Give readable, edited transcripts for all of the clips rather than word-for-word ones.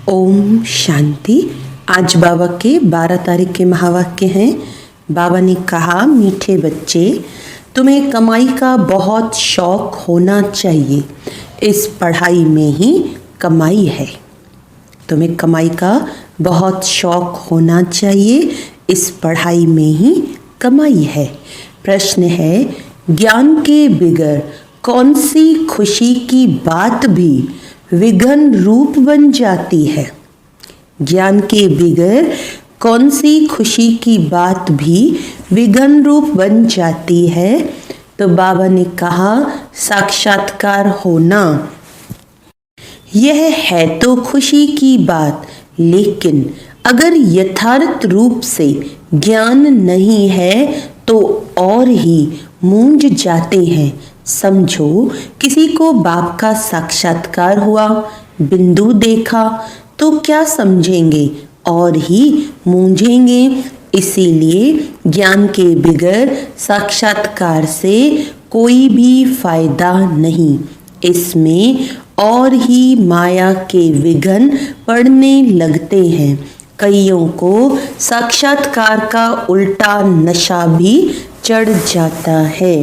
ओम शांति। आज बाबा के 12 तारीख के महावाक्य हैं। बाबा ने कहा, मीठे बच्चे, तुम्हें कमाई का बहुत शौक होना चाहिए। इस पढ़ाई में ही कमाई है। तुम्हें कमाई का बहुत शौक होना चाहिए। इस पढ़ाई में ही कमाई है। प्रश्न है, ज्ञान के बिगर कौन सी खुशी की बात भी विघन रूप बन जाती है? ज्ञान के बिगर कौन सी खुशी की बात भी विघन रूप बन जाती है? तो बाबा ने कहा, साक्षात्कार होना। यह है तो खुशी की बात, लेकिन अगर यथार्थ रूप से ज्ञान नहीं है तो और ही मूंझ जाते हैं। समझो, किसी को बाप का साक्षात्कार हुआ, बिंदु देखा तो क्या समझेंगे? और ही मूंझेंगे। इसीलिए ज्ञान के बिगर साक्षात्कार से कोई भी फायदा नहीं। इसमें और ही माया के विघन पड़ने लगते हैं। कईयों को साक्षात्कार का उल्टा नशा भी चढ़ जाता है।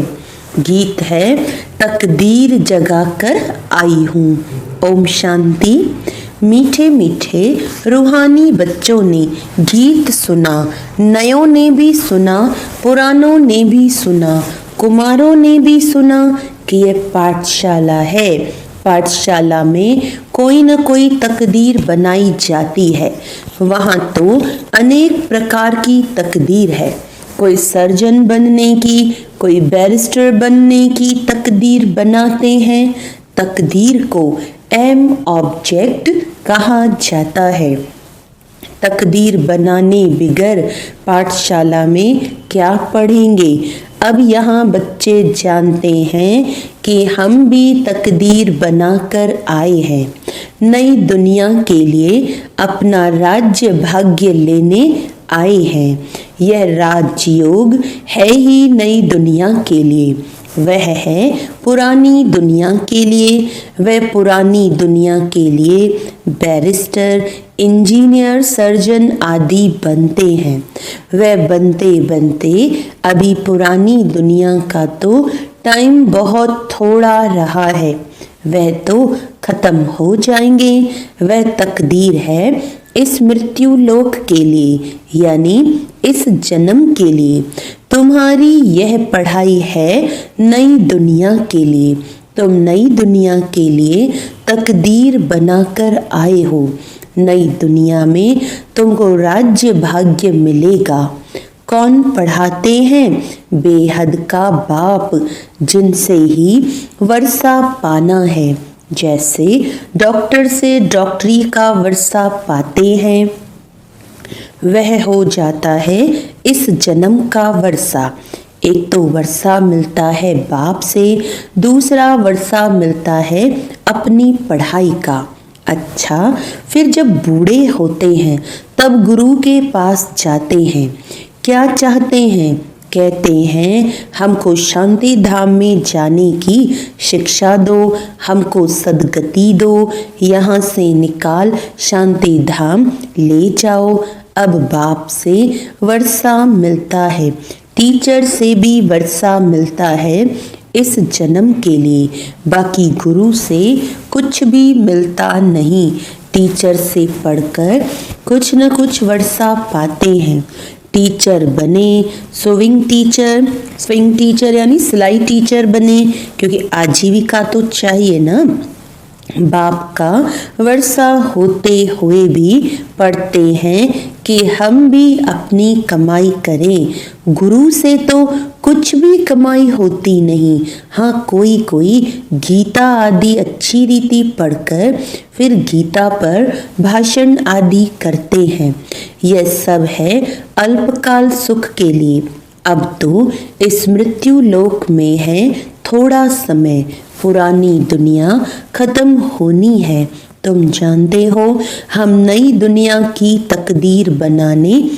गीत है, तकदीर जगा कर आई हूँ। ओम शांति। मीठे मीठे रूहानी बच्चों ने गीत सुना, नयों ने भी सुना, पुरानों ने भी सुना, कुमारों ने भी सुना कि यह पाठशाला है। पाठशाला में कोई न कोई तकदीर बनाई जाती है। वहाँ तो अनेक प्रकार की तकदीर है। कोई सर्जन बनने की, कोई बैरिस्टर बनने की तकदीर बनाते हैं। तकदीर को एम ऑब्जेक्ट कहा जाता है। तकदीर बनाने बिगर पाठशाला में क्या पढ़ेंगे? अब यहाँ बच्चे जानते हैं कि हम भी तकदीर बनाकर आए हैं। नई दुनिया के लिए अपना राज्य भाग्य लेने आए हैं। यह राजयोग है ही नई दुनिया के लिए। वह है पुरानी दुनिया के लिए। वह पुरानी दुनिया के लिए बैरिस्टर, इंजीनियर, सर्जन आदि बनते हैं। वह बनते बनते अभी पुरानी दुनिया का तो टाइम बहुत थोड़ा रहा है। वह तो खत्म हो जाएंगे। वह तकदीर है इस मृत्यु लोक के लिए, यानी इस जन्म के लिए। तुम्हारी यह पढ़ाई है नई दुनिया के लिए। तुम नई दुनिया के लिए तकदीर बनाकर आए हो। नई दुनिया में तुमको राज्य भाग्य मिलेगा। कौन पढ़ाते हैं? बेहद का बाप, जिनसे ही वर्षा पाना है। जैसे डॉक्टर से डॉक्टरी का वर्षा पाते हैं, वह हो जाता है इस जन्म का वर्षा। एक तो वर्षा मिलता है बाप से, दूसरा वर्षा मिलता है अपनी पढ़ाई का। अच्छा, फिर जब बूढ़े होते हैं तब गुरु के पास जाते हैं। क्या चाहते हैं? कहते हैं, हमको शांति धाम में जाने की शिक्षा दो, हमको सद्गति दो, यहाँ से निकाल शांति धाम ले जाओ। अब बाप से वर्षा मिलता है, टीचर से भी वर्षा मिलता है इस जन्म के लिए। बाकी गुरु से कुछ भी मिलता नहीं। टीचर से पढ़कर कुछ न कुछ वर्षा पाते हैं। टीचर बने, स्विंग टीचर यानी सिलाई टीचर बने, क्योंकि आजीविका तो चाहिए ना। बाप का वर्षा होते हुए भी पढ़ते हैं कि हम भी अपनी कमाई करें। गुरु से तो कुछ भी कमाई होती नहीं। हाँ, कोई कोई गीता आदि अच्छी रीति पढ़कर फिर गीता पर भाषण आदि करते हैं। यह सब है अल्पकाल सुख के लिए। अब तो इस मृत्यु लोक में है थोड़ा समय। पुरानी दुनिया खत्म होनी है। तुम जानते हो, हम नई दुनिया की तकदीर बनाने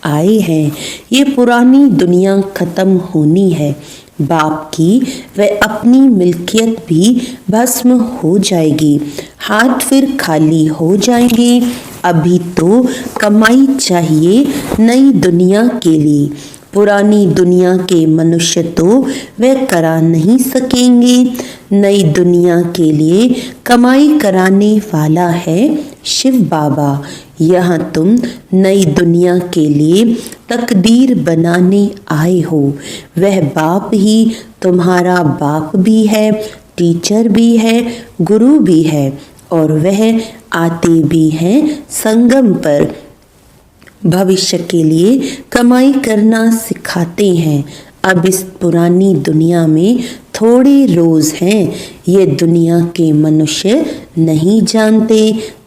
आए हैं। ये पुरानी दुनिया खत्म होनी है। बाप की वह अपनी मिल्कियत भी भस्म हो जाएगी, हाथ फिर खाली हो जाएंगे। अभी तो कमाई चाहिए नई दुनिया के लिए, पुरानी दुनिया के मनुष्य तो वह करा नहीं सकेंगे। नई दुनिया के लिए कमाई कराने वाला है शिव बाबा। यहाँ तुम नई दुनिया के लिए तकदीर बनाने आए हो। वह बाप ही तुम्हारा बाप भी है, टीचर भी है, गुरु भी है, और वह आते भी हैं संगम पर। भविष्य के लिए कमाई करना सिखाते हैं। अब इस पुरानी दुनिया में थोड़े रोज हैं, ये दुनिया के मनुष्य नहीं जानते।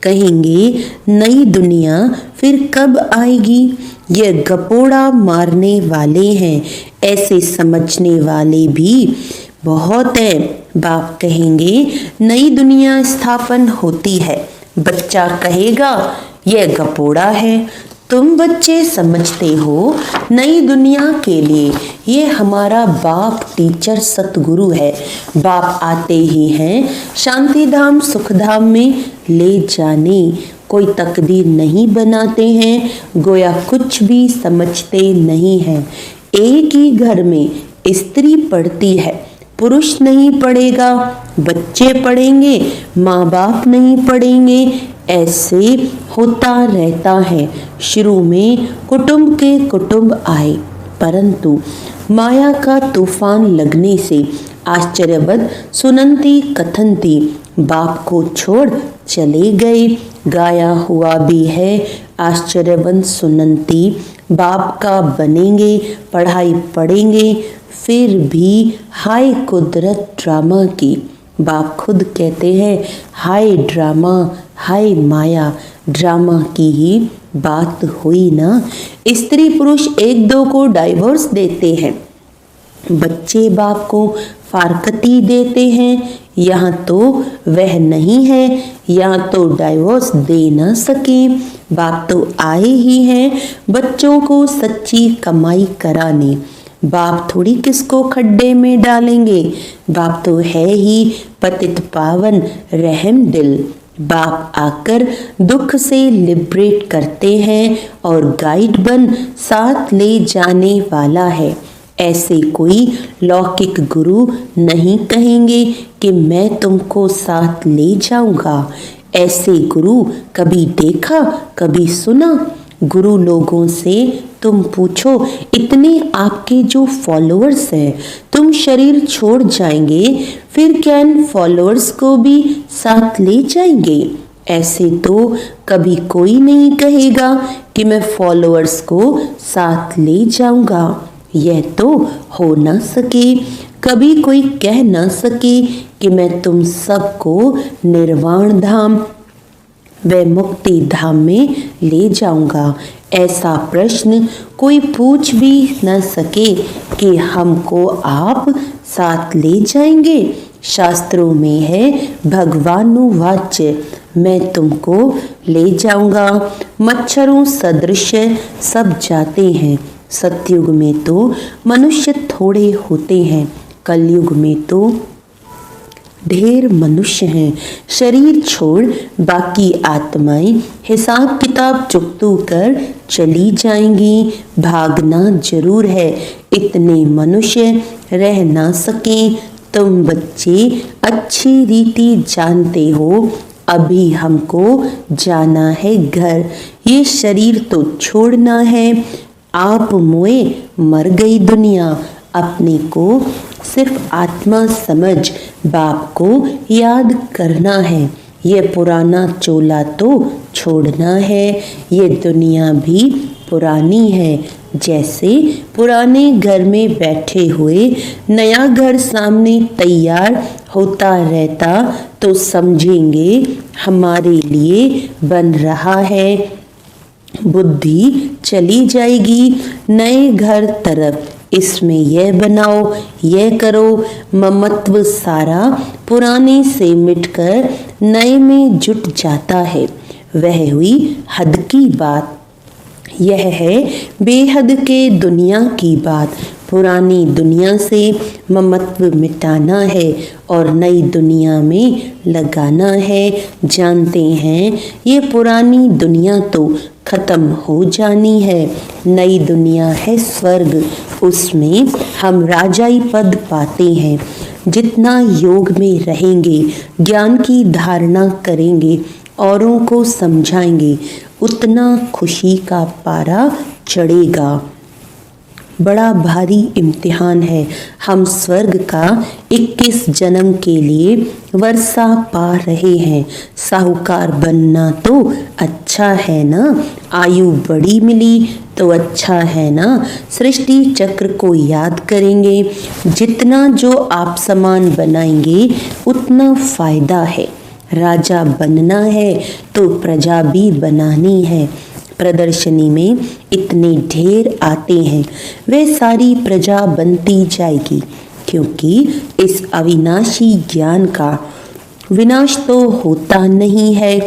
कहेंगे नई दुनिया फिर कब आएगी, ये गपोड़ा मारने वाले हैं, ऐसे समझने वाले भी बहुत हैं। बाप कहेंगे नई दुनिया स्थापन होती है, बच्चा कहेगा यह गपोड़ा है। तुम बच्चे समझते हो नई दुनिया के लिए ये हमारा बाप टीचर सतगुरु है। बाप आते ही हैं शांति धाम सुख धाम में ले जाने। कोई तकदीर नहीं बनाते हैं, गोया कुछ भी समझते नहीं हैं। एक ही घर में स्त्री पढ़ती है, पुरुष नहीं पढ़ेगा, बच्चे पढ़ेंगे, माँ बाप नहीं पढ़ेंगे, ऐसे होता रहता है। शुरू में कुटुंब के कुटुंब आए, परंतु माया का तूफान लगने से आश्चर्यवद सुनंती कथनती बाप को छोड़ चले गए। गाया हुआ भी है आश्चर्यवद सुनंती बाप का बनेंगे, पढ़ाई पढ़ेंगे, फिर भी हाय कुदरत ड्रामा की। बाप खुद कहते हैं हाय ड्रामा, हाय माया, ड्रामा की ही बात हुई ना। स्त्री पुरुष एक दो को डाइवोर्स देते हैं, बच्चे बाप को फारकती देते हैं। यहाँ तो वह नहीं है, यहाँ तो डाइवोर्स दे न सके। बाप तो आए ही हैं बच्चों को सच्ची कमाई कराने। बाप थोड़ी किसको खड्डे में डालेंगे, बाप तो है ही पतित पावन रहम दिल। बाप आकर दुख से लिबरेट करते हैं और गाइड बन साथ ले जाने वाला है। ऐसे कोई लौकिक गुरु नहीं कहेंगे कि मैं तुमको साथ ले जाऊंगा। ऐसे गुरु कभी देखा, कभी सुना? गुरु लोगों से तुम पूछो, इतने आपके जो फॉलोअर्स हैं, तुम शरीर छोड़ जाएंगे, फिर क्या इन फॉलोअर्स को भी साथ ले जाएंगे? ऐसे तो कभी कोई नहीं कहेगा कि मैं फॉलोअर्स को साथ ले जाऊंगा। यह तो हो ना सके। कभी कोई कह ना सके कि मैं तुम सबको निर्वाण धाम व मुक्ति धाम में ले जाऊंगा। ऐसा प्रश्न कोई पूछ भी न सके कि हमको आप साथ ले जाएंगे। शास्त्रों में है भगवानुवाच्य, मैं तुमको ले जाऊंगा। मच्छरों सदृश सब जाते हैं। सतयुग में तो मनुष्य थोड़े होते हैं, कलयुग में तो ढेर मनुष्य हैं। शरीर छोड़ बाकी आत्माएं हिसाब किताब चुकतू कर चली जाएंगी। भागना जरूर है, इतने मनुष्य रह ना सके। तुम बच्चे अच्छी रीति जानते हो, अभी हमको जाना है घर, ये शरीर तो छोड़ना है। आप मोए मर गई दुनिया, अपने को सिर्फ आत्मा समझ बाप को याद करना है। ये पुराना चोला तो छोड़ना है। ये दुनिया भी पुरानी है। जैसे पुराने घर में बैठे हुए नया घर सामने तैयार होता रहता तो समझेंगे हमारे लिए बन रहा है। बुद्धि चली जाएगी नए घर तरफ, इसमें यह बनाओ, यह करो। ममत्व सारा पुराने से मिटकर नए में जुट जाता है। वह हुई हद की बात। यह है बेहद के दुनिया की बात। पुरानी दुनिया से ममत्व मिटाना है और नई दुनिया में लगाना है। जानते हैं ये पुरानी दुनिया तो खत्म हो जानी है। नई दुनिया है स्वर्ग, उसमें हम राजाई पद पाते हैं। जितना योग में रहेंगे, ज्ञान की धारणा करेंगे, औरों को समझाएंगे, उतना खुशी का पारा चढ़ेगा। बड़ा भारी इम्तिहान है। हम स्वर्ग का 21 जन्म के लिए वर्षा पा रहे हैं। साहूकार बनना तो अच्छा है ना, आयु बड़ी मिली तो अच्छा है ना। सृष्टि चक्र को याद करेंगे, जितना जो आप समान बनाएंगे उतना फायदा है। राजा बनना है तो प्रजा भी बनानी है। प्रदर्शनी में इतने ढेर आते हैं, वे सारी प्रजा बनती जाएगी, क्योंकि इस अविनाशी ज्ञान का विनाश तो होता नहीं है।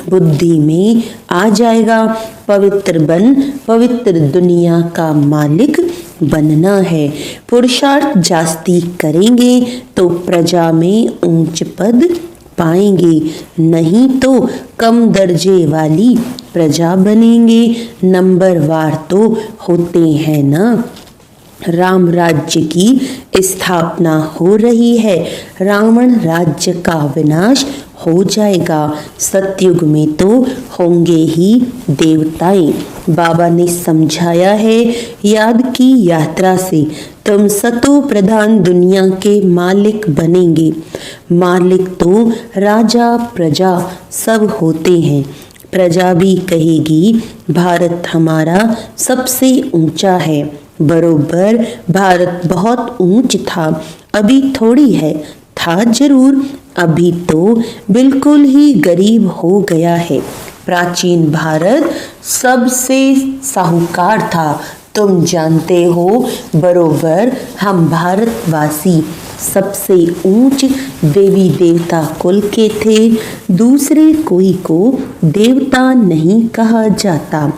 बुद्धि में आ जाएगा, पवित्र बन पवित्र दुनिया का मालिक बनना है। पुरुषार्थ जास्ती करेंगे तो प्रजा में ऊंच पद पाएंगे, नहीं तो कम दर्जे वाली प्रजा बनेंगे। नंबरवार तो होते हैं ना। राम राज्य की स्थापना हो रही है, रावण राज्य का विनाश हो जाएगा। सतयुग में तो होंगे ही देवताएं। बाबा ने समझाया है, याद की यात्रा से तुम सतो प्रधान दुनिया के मालिक बनेंगे। मालिक तो राजा प्रजा सब होते हैं। प्रजा भी कहेगी भारत हमारा सबसे ऊंचा है। बरोबर भारत बहुत ऊंच था, अभी थोड़ी है, था जरूर, अभी तो बिल्कुल ही गरीब हो गया है। प्राचीन भारत सबसे साहूकार था, तुम जानते हो। बरोबर हम भारतवासी सबसे ऊंच देवी देवता कुल के थे। दूसरे कोई को देवता नहीं कहा जाता।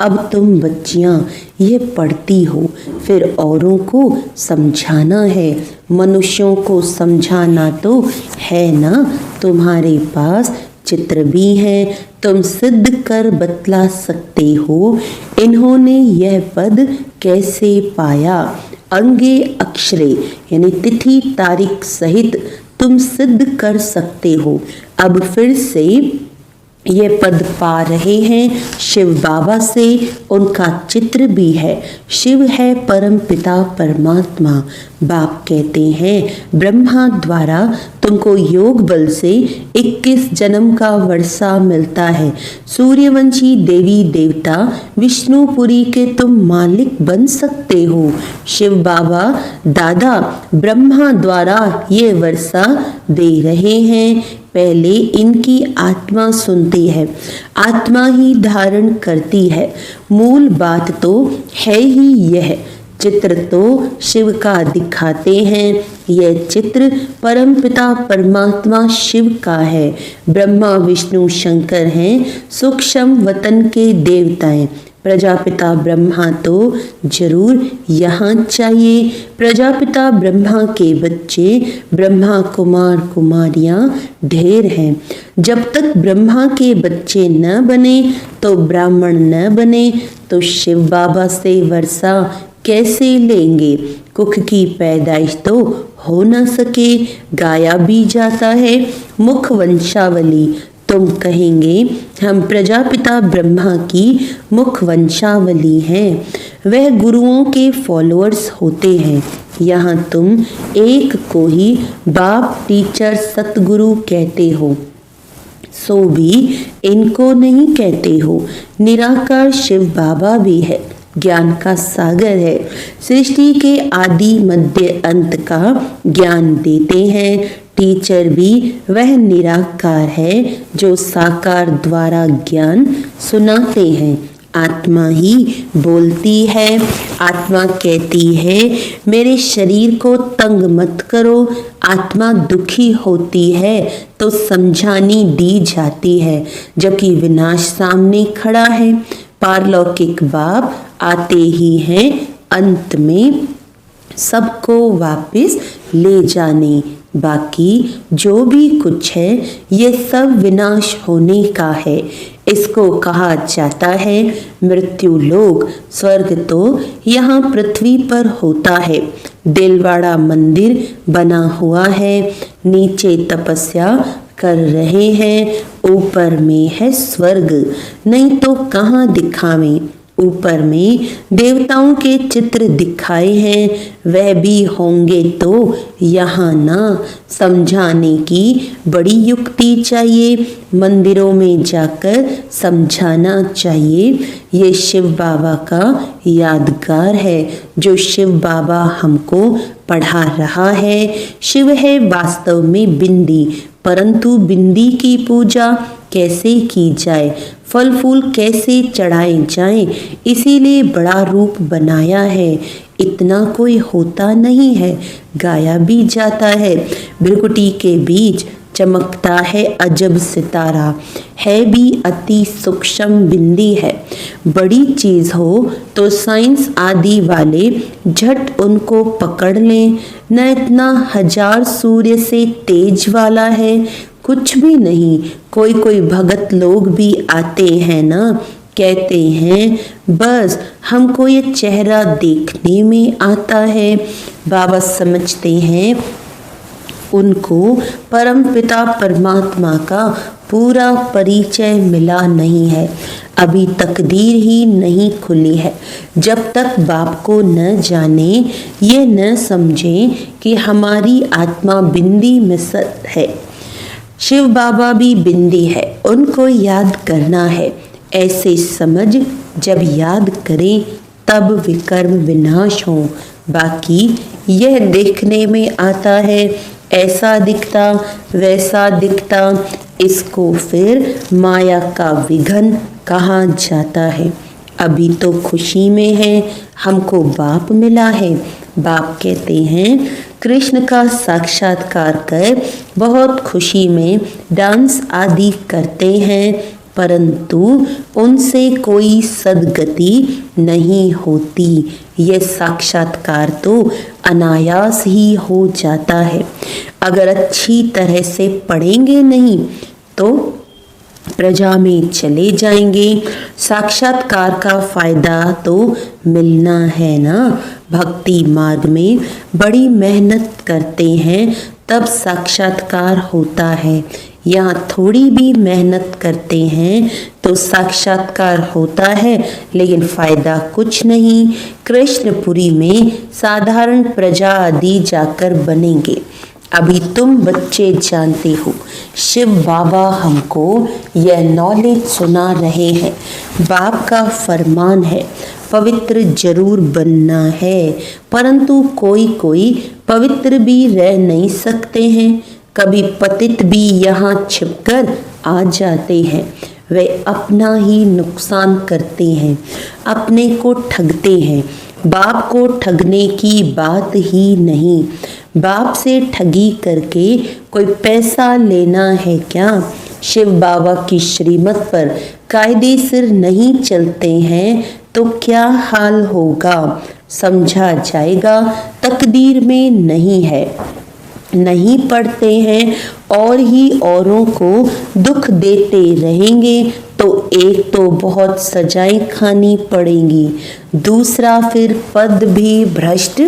अब तुम बच्चियां ये पढ़ती हो, फिर औरों को समझाना है। मनुष्यों को समझाना तो है ना, तुम्हारे पास चित्र भी हैं, तुम सिद्ध कर बतला सकते हो इन्होंने यह पद कैसे पाया। अंगे अक्षरे यानी तिथि तारीख सहित तुम सिद्ध कर सकते हो। अब फिर से ये पद पा रहे हैं शिव बाबा से, उनका चित्र भी है। शिव है परम पिता परमात्मा। बाप कहते हैं ब्रह्मा द्वारा तुमको योग बल से 21 जन्म का वर्षा मिलता है। सूर्यवंशी देवी देवता विष्णुपुरी के तुम मालिक बन सकते हो। शिव बाबा दादा ब्रह्मा द्वारा ये वर्षा दे रहे हैं। पहले इनकी आत्मा सुनती है, आत्मा ही धारण करती है। मूल बात तो है ही यह। चित्र तो शिव का दिखाते हैं, यह चित्र परमपिता परमात्मा शिव का है। ब्रह्मा विष्णु शंकर हैं, सूक्ष्म वतन के देवताएं। प्रजापिता ब्रह्मा तो जरूर यहाँ चाहिए। प्रजापिता ब्रह्मा के बच्चे ब्रह्मा कुमार कुमारियाँ ढेर हैं। जब तक ब्रह्मा के बच्चे न बने तो ब्राह्मण न बने तो शिव बाबा से वर्षा कैसे लेंगे। कुख की पैदाइश तो हो न सके, गाया भी जाता है। मुख वंशावली तुम कहेंगे हम प्रजापिता ब्रह्मा की मुख वंशावली हैं। वह गुरुओं के फॉलोअर्स होते हैं। यहाँ तुम एक को ही बाप टीचर सतगुरु कहते हो, सो भी इनको नहीं कहते हो। निराकार शिव बाबा भी है, ज्ञान का सागर है। सृष्टि के आदि मध्य अंत का ज्ञान देते हैं। टीचर भी वह निराकार है जो साकार द्वारा ज्ञान सुनाते हैं। आत्मा ही बोलती है। आत्मा कहती है मेरे शरीर को तंग मत करो। आत्मा दुखी होती है तो समझानी दी जाती है, जबकि विनाश सामने खड़ा है। पारलौकिक बाप आते ही हैं अंत में सबको वापस ले जाने। बाकी जो भी कुछ है ये सब विनाश होने का है। इसको कहा जाता है मृत्यु लोक। स्वर्ग तो यहाँ पृथ्वी पर होता है। दिलवाड़ा मंदिर बना हुआ है, नीचे तपस्या कर रहे हैं, ऊपर में है स्वर्ग। नहीं तो कहाँ दिखावें। ऊपर में देवताओं के चित्र दिखाए हैं, वह भी होंगे तो यहाँ ना। समझाने की बड़ी युक्ति चाहिए, मंदिरों में जाकर समझाना चाहिए। ये शिव बाबा का यादगार है जो शिव बाबा हमको पढ़ा रहा है। शिव है वास्तव में बिंदी, परंतु बिंदी की पूजा कैसे की जाए, फल फूल कैसे चढ़ाए जाएं, इसीलिए बड़ा रूप बनाया है। इतना कोई होता नहीं है, गाया भी जाता है। भृकुटी के बीच चमकता है अजब सितारा, है भी अति सूक्ष्म बिंदी है। बड़ी चीज हो तो साइंस आदि वाले झट उनको पकड़ लें। न इतना हजार सूर्य से तेज वाला है, कुछ भी नहीं। कोई कोई भगत लोग भी आते हैं ना, कहते हैं बस हमको ये चेहरा देखने में आता है। बाबा समझते हैं उनको परम पिता परमात्मा का पूरा परिचय मिला नहीं है, अभी तकदीर ही नहीं खुली है। जब तक बाप को न जाने, ये न समझें कि हमारी आत्मा बिंदी में सत है, शिव बाबा भी बिंदी है, उनको याद करना है। ऐसे समझ जब याद करें तब विकर्म विनाश हो। बाकी यह देखने में आता है, ऐसा दिखता वैसा दिखता, इसको फिर माया का विघन कहा जाता है। अभी तो खुशी में है, हमको बाप मिला है। बाप कहते हैं कृष्ण का साक्षात्कार कर बहुत खुशी में डांस आदि करते हैं, परंतु उनसे कोई सद्गति नहीं होती। यह साक्षात्कार तो अनायास ही हो जाता है। अगर अच्छी तरह से पढ़ेंगे नहीं तो प्रजा में चले जाएंगे। साक्षात्कार का फायदा तो मिलना है ना। भक्ति मार्ग में बड़ी मेहनत करते हैं तब साक्षात्कार होता है। यहाँ थोड़ी भी मेहनत करते हैं तो साक्षात्कार होता है, लेकिन फायदा कुछ नहीं। कृष्णपुरी में साधारण प्रजा आदि जाकर बनेंगे। अभी तुम बच्चे जानते हो, शिव बाबा हमको यह नॉलेज सुना रहे हैं। बाप का फरमान है पवित्र जरूर बनना है, परंतु कोई कोई पवित्र भी रह नहीं सकते हैं। कभी पतित भी यहाँ छिपकर आ जाते हैं। वे अपना ही नुकसान करते हैं, अपने को ठगते हैं। बाप को ठगने की बात ही नहीं। बाप से ठगी करके कोई पैसा लेना है क्या? शिव बाबा की श्रीमत पर कायदे सिर नहीं चलते हैं तो क्या हाल होगा, समझा जाएगा। तकदीर में नहीं है। नहीं पढ़ते हैं और ही औरों को दुख देते रहेंगे तो एक तो बहुत सजाएं खानी पड़ेंगी, दूसरा फिर पद भी भ्रष्ट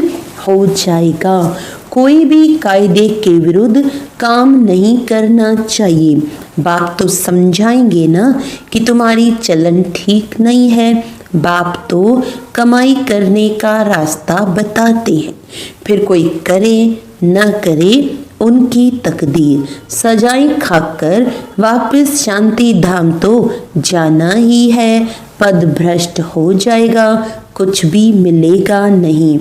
हो जाएगा। कोई भी कायदे के विरुद्ध काम नहीं करना चाहिए। बाप तो समझाएंगे ना कि तुम्हारी चलन ठीक नहीं है। बाप तो कमाई करने का रास्ता बताते हैं, फिर कोई करे न करे उनकी तकदीर। सजाएं खाकर वापस शांति धाम तो जाना ही है। पद भ्रष्ट हो जाएगा, कुछ भी मिलेगा नहीं।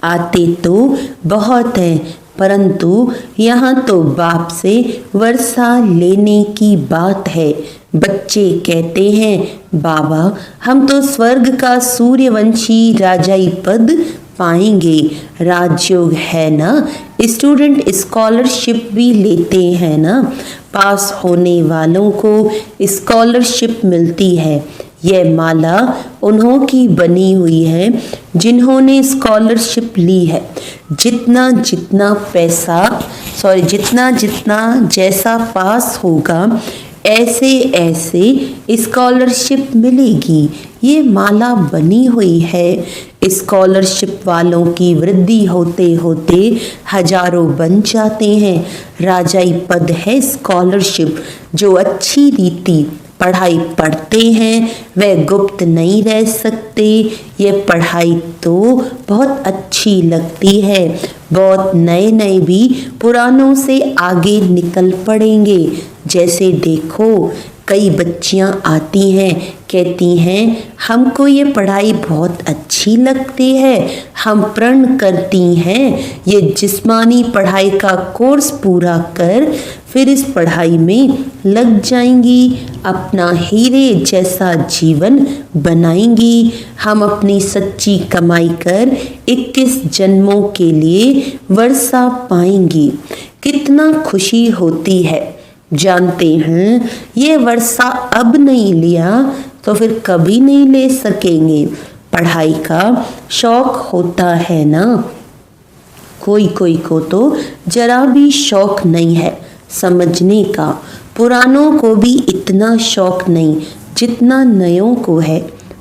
आते तो बहुत है, परंतु यहाँ तो बाप से वर्षा लेने की बात है। बच्चे कहते हैं बाबा हम तो स्वर्ग का सूर्यवंशी राजाई पद पाएंगे। राजयोग है ना, स्टूडेंट स्कॉलरशिप भी लेते हैं ना, पास होने वालों को स्कॉलरशिप मिलती है। यह माला उन्हों की बनी हुई है जिन्होंने स्कॉलरशिप ली है। जितना जितना जैसा पास होगा ऐसे ऐसे स्कॉलरशिप मिलेगी। ये माला बनी हुई है। स्कॉलरशिप वालों की वृद्धि होते होते हजारों बन जाते हैं। राजाई पद है स्कॉलरशिप। जो अच्छी रीति पढ़ाई पढ़ते हैं वह गुप्त नहीं रह सकते। ये पढ़ाई तो बहुत अच्छी लगती है। बहुत नए नए भी पुरानों से आगे निकल पड़ेंगे। जैसे देखो कई बच्चियां आती हैं, कहती हैं हमको ये पढ़ाई बहुत अच्छी लगती है, हम प्रण करती हैं ये जिस्मानी पढ़ाई का कोर्स पूरा कर फिर इस पढ़ाई में लग जाएंगी, अपना हीरे जैसा जीवन बनाएंगी। हम अपनी सच्ची कमाई कर 21 जन्मों के लिए वर्षा पाएंगी। कितना खुशी होती है। जानते हैं ये वर्षा अब नहीं लिया तो फिर कभी नहीं ले सकेंगे। पढ़ाई का शौक होता है ना। कोई कोई को तो जरा भी शौक नहीं है समझने का। पुरानों को भी इतना शौक नहीं जितना नयों को है।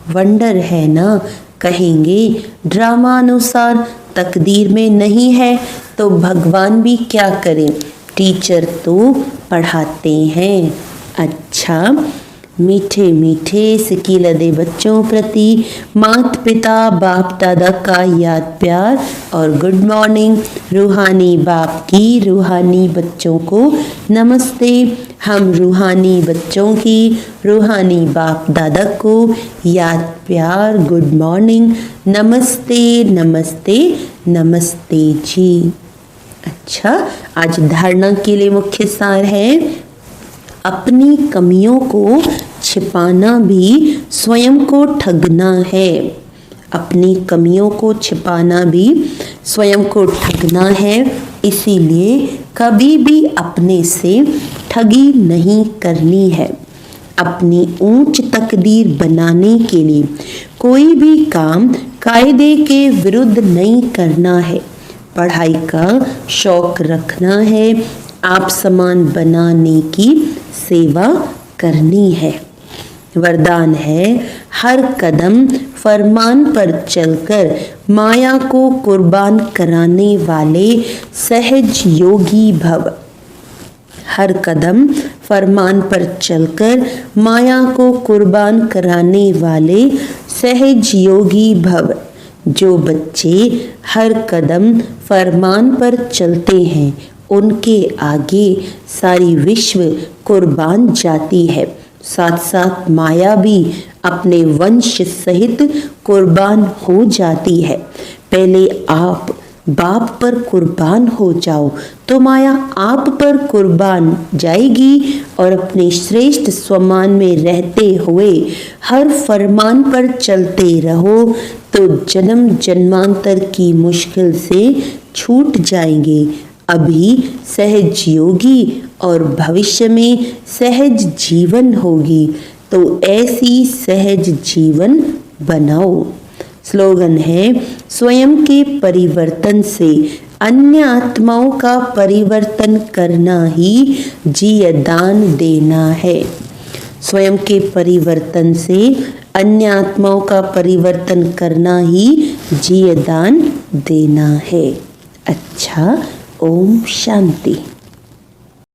वंडर है ना। कहेंगे ड्रामा अनुसार तकदीर में नहीं है तो भगवान भी क्या करें, टीचर तो पढ़ाते हैं। अच्छा, मीठे मीठे सिकीलदे बच्चों प्रति माता पिता बाप दादा का याद प्यार और गुड मॉर्निंग। रूहानी बाप की रूहानी बच्चों को नमस्ते। हम रूहानी बच्चों की रूहानी बाप दादा को याद प्यार गुड मॉर्निंग, नमस्ते नमस्ते नमस्ते जी। अच्छा, आज धारणा के लिए मुख्य सार है अपनी कमियों को छिपाना भी स्वयं को ठगना है। अपनी कमियों को छिपाना भी स्वयं को ठगना है। इसीलिए कभी भी अपने से ठगी नहीं करनी है। अपनी ऊंच तकदीर बनाने के लिए कोई भी काम कायदे के विरुद्ध नहीं करना है। पढ़ाई का शौक रखना है। आप समान बनाने की सेवा करनी है। वरदान है हर कदम फरमान पर चलकर माया को कुर्बान कराने वाले सहज योगी भव। हर कदम फरमान पर चलकर माया को कुर्बान कराने वाले सहज योगी भव। जो बच्चे हर कदम फरमान पर चलते हैं उनके आगे सारी विश्व कुर्बान जाती है। साथ साथ माया भी अपने वंश सहित कुर्बान हो जाती है। पहले आप बाप पर कुर्बान हो जाओ तो माया आप पर कुर्बान जाएगी और अपने श्रेष्ठ स्वमान में रहते हुए हर फरमान पर चलते रहो तो जन्म जन्मांतर की मुश्किल से छूट जाएंगे। अभी सहज योगी और भविष्य में सहज जीवन होगी तो ऐसी सहज जीवन बनाओ। स्लोगन है स्वयं के परिवर्तन से अन्य आत्माओं का परिवर्तन करना ही जीवदान देना है। स्वयं के परिवर्तन से अन्य आत्माओं का परिवर्तन करना ही जीवदान देना है। अच्छा, ओम शांति।